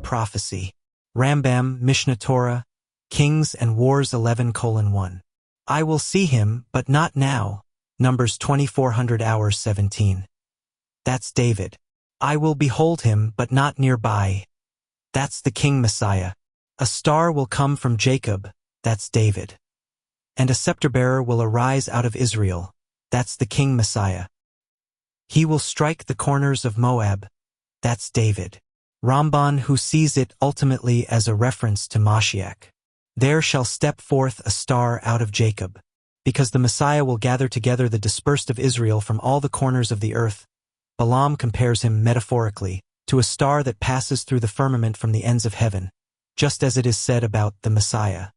Prophecy. Rambam, Mishnah Torah, Kings and Wars 11:1. I will see him, but not now. Numbers 2400 hours 17. That's David. I will behold him, but not nearby. That's the King Messiah. A star will come from Jacob. That's David. And a scepter-bearer will arise out of Israel. That's the King Messiah. He will strike the corners of Moab. That's David. Ramban, who sees it ultimately as a reference to Mashiach. There shall step forth a star out of Jacob. Because the Messiah will gather together the dispersed of Israel from all the corners of the earth. Bilaam compares him metaphorically to a star that passes through the firmament from the ends of heaven, just as it is said about the Messiah.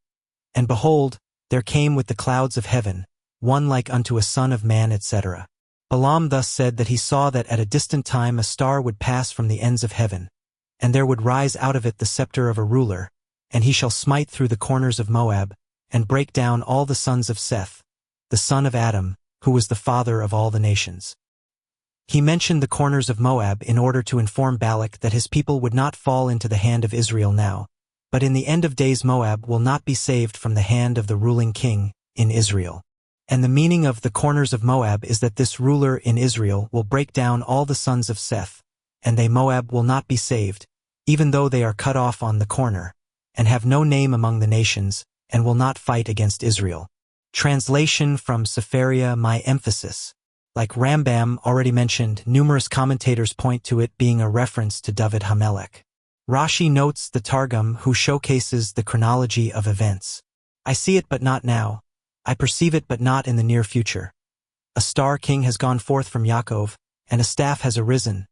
And behold, there came with the clouds of heaven, one like unto a son of man, etc. Bilaam thus said that he saw that at a distant time a star would pass from the ends of heaven, and there would rise out of it the scepter of a ruler, and he shall smite through the corners of Moab, and break down all the sons of Seth, the son of Adam, who was the father of all the nations. He mentioned the corners of Moab in order to inform Balak that his people would not fall into the hand of Israel now, but in the end of days Moab will not be saved from the hand of the ruling king in Israel. And the meaning of the corners of Moab is that this ruler in Israel will break down all the sons of Seth, and they Moab will not be saved, even though they are cut off on the corner, and have no name among the nations, and will not fight against Israel. Translation from Sefaria. My emphasis. Like Rambam already mentioned, numerous commentators point to it being a reference to David HaMelech. Rashi notes the Targum, who showcases the chronology of events. I see it but not now. I perceive it but not in the near future. A star king has gone forth from Yaakov, and a staff has arisen.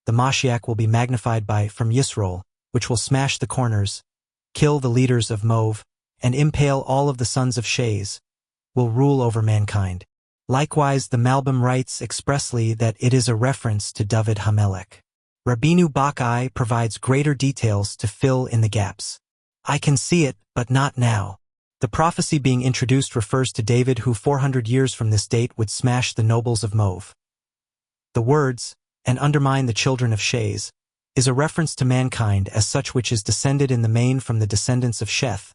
The Mashiach will be magnified from Yisroel, which will smash the corners, kill the leaders of Moab, and impale all of the sons of Shez, will rule over mankind. Likewise, the Malbim writes expressly that it is a reference to David HaMelech. Rabbeinu Bachai provides greater details to fill in the gaps. I can see it, but not now. The prophecy being introduced refers to David, who 400 years from this date would smash the nobles of Moab. The words, and undermine the children of Shez, is a reference to mankind as such, which is descended in the main from the descendants of Sheth,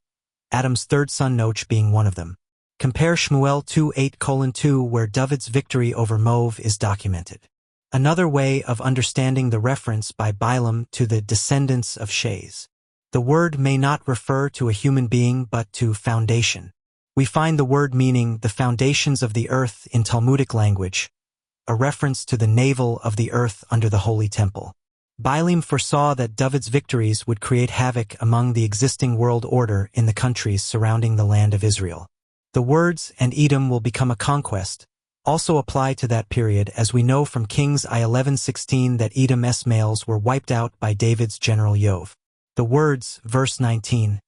Adam's third son Noach being one of them. Compare Shmuel 2:8:2, where David's victory over Moab is documented. Another way of understanding the reference by Bilaam to the descendants of Shez. The word may not refer to a human being but to foundation. We find the word meaning the foundations of the earth in Talmudic language, a reference to the navel of the earth under the Holy Temple. Bilaam foresaw that David's victories would create havoc among the existing world order in the countries surrounding the land of Israel. The words, and Edom will become a conquest, also apply to that period, as we know from Kings I 11:16 that Edom's males were wiped out by David's general Yoav. The words, verse 19,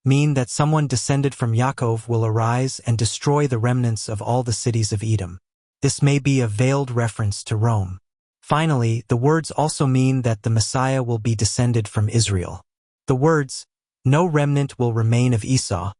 mean that someone descended from Yaakov will arise and destroy the remnants of all the cities of Edom. This may be a veiled reference to Rome. Finally, the words also mean that the Messiah will be descended from Israel. The words, no remnant will remain of Esau,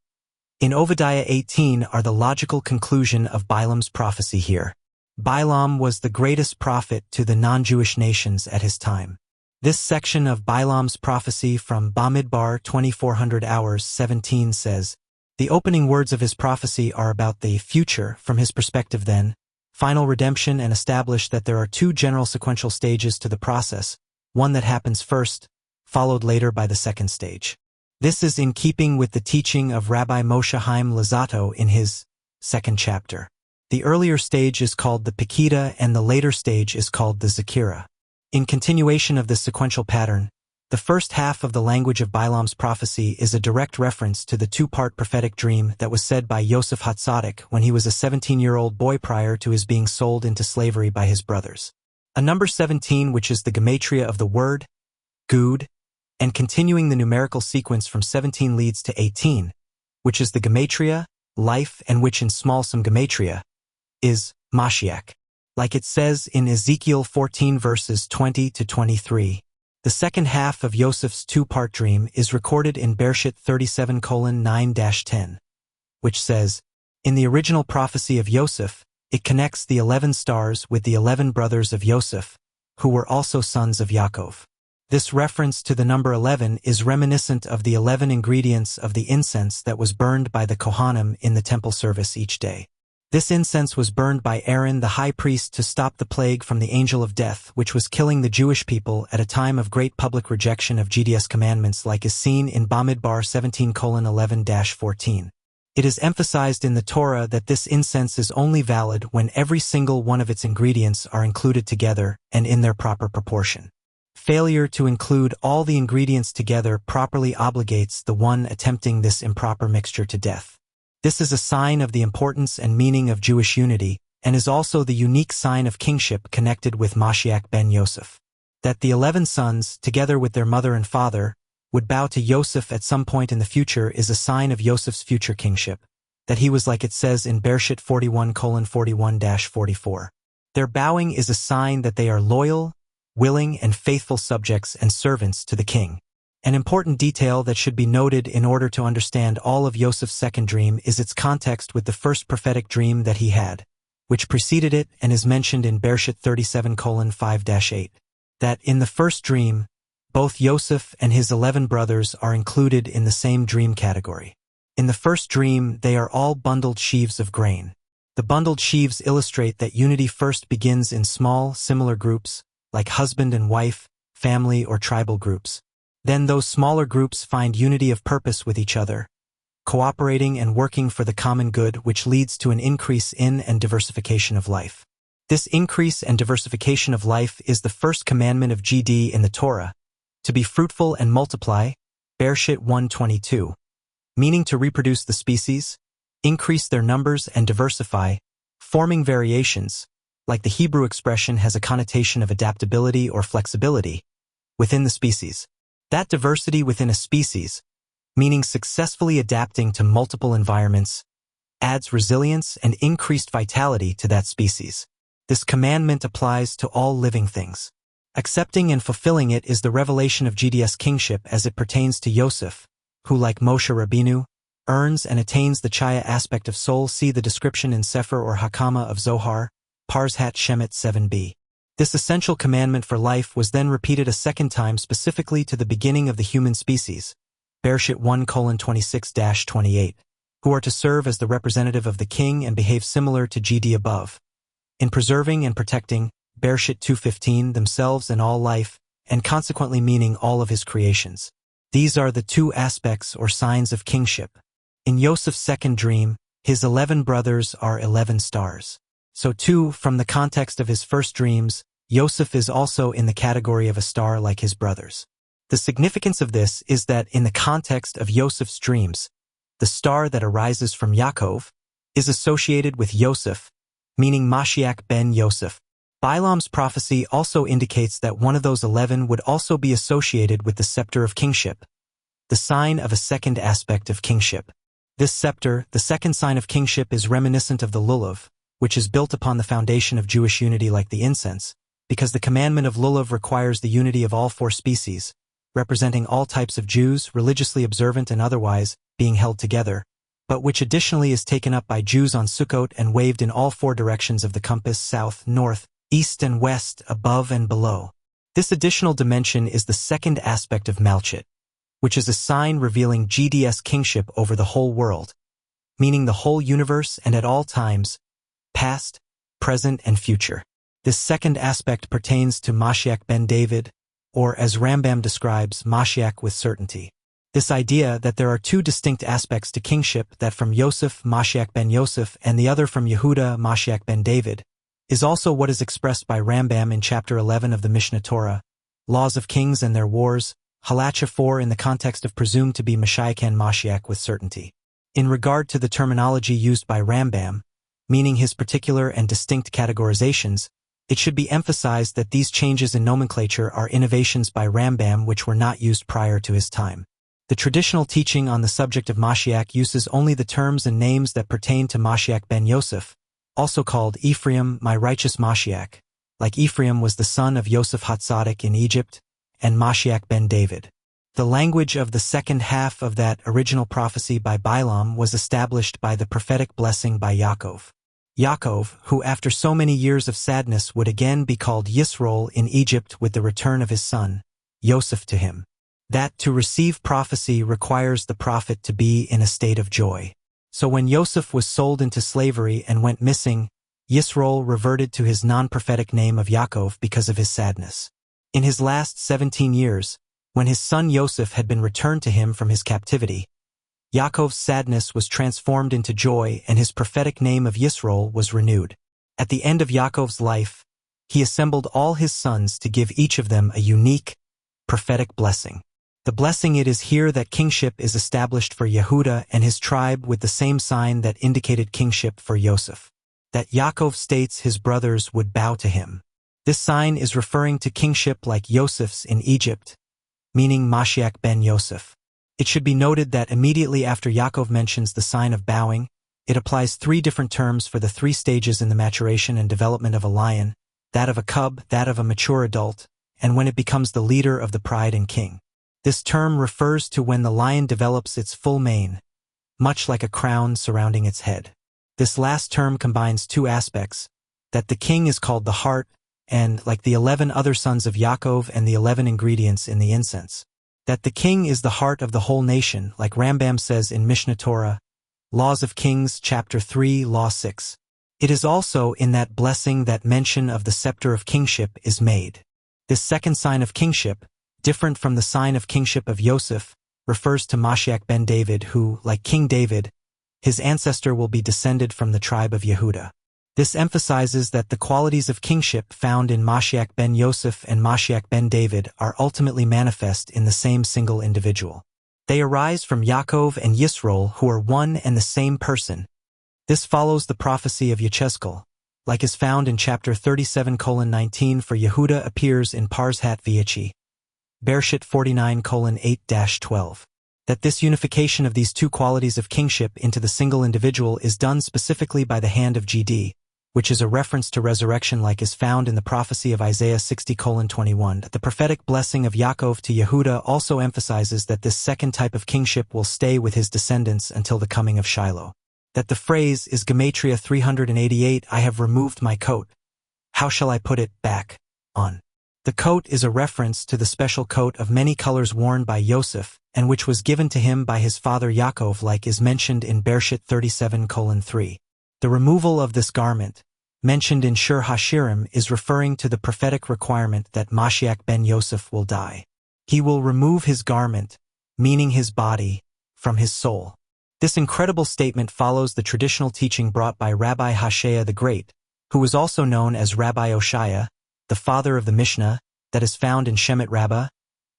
in Obadiah 18 are the logical conclusion of Bilaam's prophecy here. Bilaam was the greatest prophet to the non-Jewish nations at his time. This section of Bilaam's prophecy from Bamidbar 2400 hours 17 says, the opening words of his prophecy are about the future from his perspective then, final redemption, and establish that there are two general sequential stages to the process, one that happens first, followed later by the second stage. This is in keeping with the teaching of Rabbi Moshe Chaim Luzzatto in his second chapter. The earlier stage is called the Pekida and the later stage is called the Zakira. In continuation of this sequential pattern, the first half of the language of Bilaam's prophecy is a direct reference to the two-part prophetic dream that was said by Yosef Hatzadik when he was a 17-year-old boy prior to his being sold into slavery by his brothers. A number 17, which is the gematria of the word, Gud, and continuing the numerical sequence from 17 leads to 18, which is the gematria, life, and which in small sum gematria is Mashiach. Like it says in Ezekiel 14 verses 20 to 23. The second half of Yosef's two-part dream is recorded in Bereshit 37:9-10, which says, in the original prophecy of Yosef, it connects the 11 stars with the 11 brothers of Yosef, who were also sons of Yaakov. This reference to the number 11 is reminiscent of the 11 ingredients of the incense that was burned by the Kohanim in the temple service each day. This incense was burned by Aaron the high priest to stop the plague from the angel of death, which was killing the Jewish people at a time of great public rejection of GDS commandments, like is seen in Bamidbar 17:11-14. It is emphasized in the Torah that this incense is only valid when every single one of its ingredients are included together and in their proper proportion. Failure to include all the ingredients together properly obligates the one attempting this improper mixture to death. This is a sign of the importance and meaning of Jewish unity, and is also the unique sign of kingship connected with Mashiach ben Yosef. That the 11 sons, together with their mother and father, would bow to Yosef at some point in the future is a sign of Yosef's future kingship, that he was like it says in Bereshit 41:41-44. Their bowing is a sign that they are loyal, willing, and faithful subjects and servants to the king. An important detail that should be noted in order to understand all of Yosef's second dream is its context with the first prophetic dream that he had, which preceded it and is mentioned in Bereshit 37:5-8. That in the first dream, both Yosef and his 11 brothers are included in the same dream category. In the first dream, they are all bundled sheaves of grain. The bundled sheaves illustrate that unity first begins in small, similar groups, like husband and wife, family, or tribal groups. Then those smaller groups find unity of purpose with each other, cooperating and working for the common good, which leads to an increase in and diversification of life. This increase and diversification of life is the first commandment of GD in the Torah, to be fruitful and multiply, Bereshit 1:22, meaning to reproduce the species, increase their numbers and diversify, forming variations, like the Hebrew expression has a connotation of adaptability or flexibility, within the species. That diversity within a species, meaning successfully adapting to multiple environments, adds resilience and increased vitality to that species. This commandment applies to all living things. Accepting and fulfilling it is the revelation of GDS kingship as it pertains to Yosef, who, like Moshe Rabbeinu, earns and attains the Chaya aspect of soul. See the description in Sefer or Hakama of Zohar, Parshat Shemet 7b. This essential commandment for life was then repeated a second time specifically to the beginning of the human species, Bereshit 1:26-28, who are to serve as the representative of the king and behave similar to GD above, in preserving and protecting, Bereshit 2:15, themselves and all life, and consequently meaning all of his creations. These are the two aspects or signs of kingship. In Yosef's second dream, his 11 brothers are 11 stars. So too, from the context of his first dreams, Yosef is also in the category of a star like his brothers. The significance of this is that in the context of Yosef's dreams, the star that arises from Yaakov is associated with Yosef, meaning Mashiach ben Yosef. Bilaam's prophecy also indicates that one of those 11 would also be associated with the scepter of kingship, the sign of a second aspect of kingship. This scepter, the second sign of kingship, is reminiscent of the lulav, which is built upon the foundation of Jewish unity like the incense, because the commandment of lulav requires the unity of all four species, representing all types of Jews, religiously observant and otherwise, being held together, but which additionally is taken up by Jews on Sukkot and waved in all four directions of the compass: south, north, east and west, above and below. This additional dimension is the second aspect of Malchut, which is a sign revealing GDS kingship over the whole world, meaning the whole universe and at all times, past, present, and future. This second aspect pertains to Mashiach ben David, or as Rambam describes, Mashiach with certainty. This idea that there are two distinct aspects to kingship, that from Yosef, Mashiach ben Yosef, and the other from Yehuda, Mashiach ben David, is also what is expressed by Rambam in chapter 11 of the Mishnah Torah, Laws of Kings and Their Wars, Halacha 4, in the context of presumed to be Mashiach Mashiach with certainty. In regard to the terminology used by Rambam, meaning his particular and distinct categorizations, it should be emphasized that these changes in nomenclature are innovations by Rambam which were not used prior to his time. The traditional teaching on the subject of Mashiach uses only the terms and names that pertain to Mashiach ben Yosef, also called Ephraim, my righteous Mashiach, like Ephraim was the son of Yosef Hatzadik in Egypt, and Mashiach ben David. The language of the second half of that original prophecy by Bilaam was established by the prophetic blessing by Yaakov. Yaakov, who after so many years of sadness would again be called Yisroel in Egypt with the return of his son, Yosef to him. That to receive prophecy requires the prophet to be in a state of joy. So when Yosef was sold into slavery and went missing, Yisroel reverted to his non-prophetic name of Yaakov because of his sadness. In his last 17 years, when his son Yosef had been returned to him from his captivity, Yaakov's sadness was transformed into joy and his prophetic name of Yisroel was renewed. At the end of Yaakov's life, he assembled all his sons to give each of them a unique, prophetic blessing. The blessing it is here that kingship is established for Yehuda and his tribe with the same sign that indicated kingship for Yosef. That Yaakov states his brothers would bow to him. This sign is referring to kingship like Yosef's in Egypt, meaning Mashiach ben Yosef. It should be noted that immediately after Yaakov mentions the sign of bowing, it applies 3 different terms for the 3 stages in the maturation and development of a lion, that of a cub, that of a mature adult, and when it becomes the leader of the pride and king. This term refers to when the lion develops its full mane, much like a crown surrounding its head. This last term combines 2 aspects, that the king is called the heart, and, like the 11 other sons of Yaakov and the 11 ingredients in the incense, that the king is the heart of the whole nation, like Rambam says in Mishnah Torah, Laws of Kings, chapter 3, Law 6. It is also in that blessing that mention of the scepter of kingship is made. This second sign of kingship, different from the sign of kingship of Yosef, refers to Mashiach ben David who, like King David, his ancestor will be descended from the tribe of Yehuda. This emphasizes that the qualities of kingship found in Mashiach ben Yosef and Mashiach ben David are ultimately manifest in the same single individual. They arise from Yaakov and Yisroel who are one and the same person. This follows the prophecy of Yechezkel, like is found in chapter 37:19 for Yehuda appears in Parshat V'yechi, Bereshit 49:8-12. That this unification of these 2 qualities of kingship into the single individual is done specifically by the hand of GD, which is a reference to resurrection like is found in the prophecy of Isaiah 60:21. The prophetic blessing of Yaakov to Yehuda also emphasizes that this second type of kingship will stay with his descendants until the coming of Shiloh. That the phrase is Gematria 388, I have removed my coat. How shall I put it back on? The coat is a reference to the special coat of many colors worn by Yosef, and which was given to him by his father Yaakov like is mentioned in Bereshit 37:3. The removal of this garment, mentioned in Shir HaShirim, is referring to the prophetic requirement that Mashiach ben Yosef will die. He will remove his garment, meaning his body, from his soul. This incredible statement follows the traditional teaching brought by Rabbi Hoshea the Great, who was also known as Rabbi Oshaya, the father of the Mishnah, that is found in Shemet Rabbah,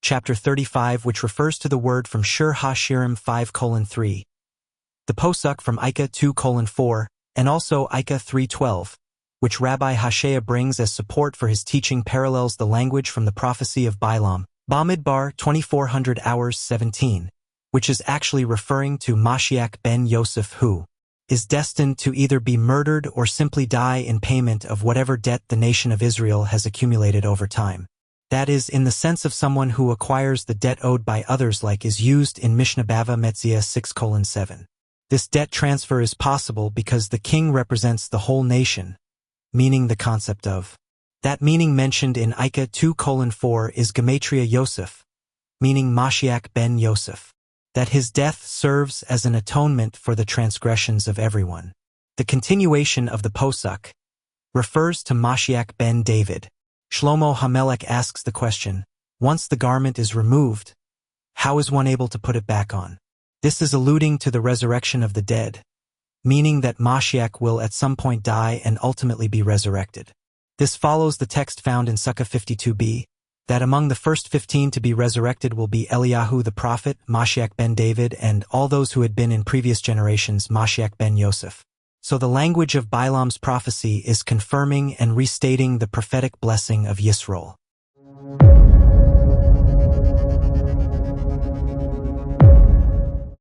chapter 35, which refers to the word from Shir HaShirim 5:3, the posuk from Ika 2:4, and also Ika 3:12, which Rabbi Hoshea brings as support for his teaching parallels the language from the prophecy of Bilaam, Bamidbar 2400 hours 17, which is actually referring to Mashiach ben Yosef who is destined to either be murdered or simply die in payment of whatever debt the nation of Israel has accumulated over time. That is, in the sense of someone who acquires the debt owed by others like is used in Mishnah Bava Metzia 6:7. This debt transfer is possible because the king represents the whole nation, meaning the concept of. That meaning mentioned in Ika 2:4 is Gematria Yosef, meaning Mashiach ben Yosef. That his death serves as an atonement for the transgressions of everyone. The continuation of the posuk refers to Mashiach ben David. Shlomo HaMelech asks the question, once the garment is removed, how is one able to put it back on? This is alluding to the resurrection of the dead, meaning that Mashiach will at some point die and ultimately be resurrected. This follows the text found in Sukkah 52b, that among the first 15 to be resurrected will be Eliyahu the prophet, Mashiach ben David, and all those who had been in previous generations, Mashiach ben Yosef. So the language of Bilaam's prophecy is confirming and restating the prophetic blessing of Yisroel.